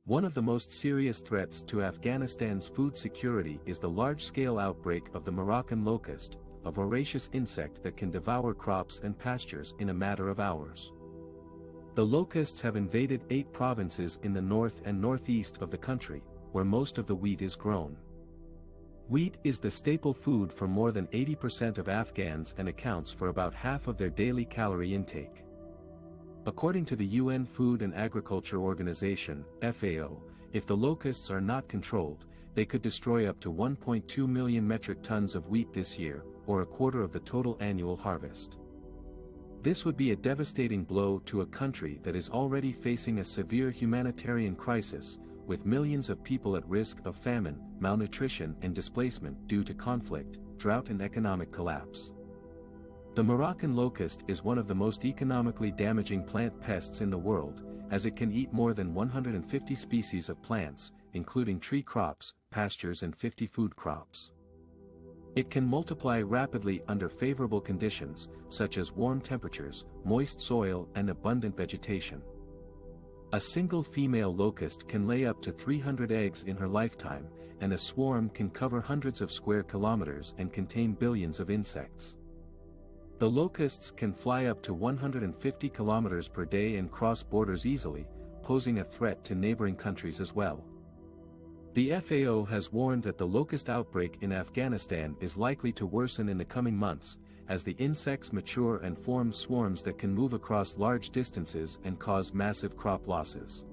One of the most serious threats to Afghanistan's food security is the large-scale outbreak of the Moroccan locust, a voracious insect that can devour crops and pastures in a matter of hours. The locusts have invaded 8 provinces in the north and northeast of the country, where most of the wheat is grown. Wheat is the staple food for more than 80% of Afghans and accounts for about half of their daily calorie intake. According to the UN Food and Agriculture Organization, FAO, if the locusts are not controlled, they could destroy up to 1.2 million metric tons of wheat this year, or a quarter of the total annual harvest. This would be a devastating blow to a country that is already facing a severe humanitarian crisis, with millions of people at risk of famine, malnutrition and displacement due to conflict, drought and economic collapse. The Moroccan locust is one of the most economically damaging plant pests in the world, as it can eat more than 150 species of plants, including tree crops, pastures and 50 food crops. It can multiply rapidly under favorable conditions, such as warm temperatures, moist soil and abundant vegetation. A single female locust can lay up to 300 eggs in her lifetime, and a swarm can cover hundreds of square kilometers and contain billions of insects. The locusts can fly up to 150 kilometers per day and cross borders easily, posing a threat to neighboring countries as well. The FAO has warned that the locust outbreak in Afghanistan is likely to worsen in the coming months, as the insects mature and form swarms that can move across large distances and cause massive crop losses.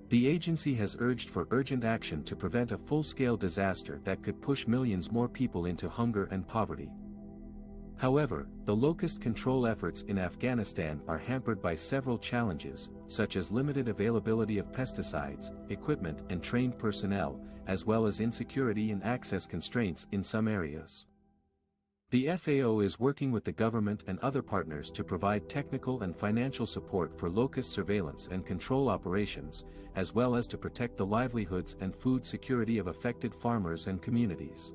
The agency has urged for urgent action to prevent a full-scale disaster that could push millions more people into hunger and poverty. However, the locust control efforts in Afghanistan are hampered by several challenges, such as limited availability of pesticides, equipment and trained personnel, as well as insecurity and access constraints in some areas. The FAO is working with the government and other partners to provide technical and financial support for locust surveillance and control operations, as well as to protect the livelihoods and food security of affected farmers and communities.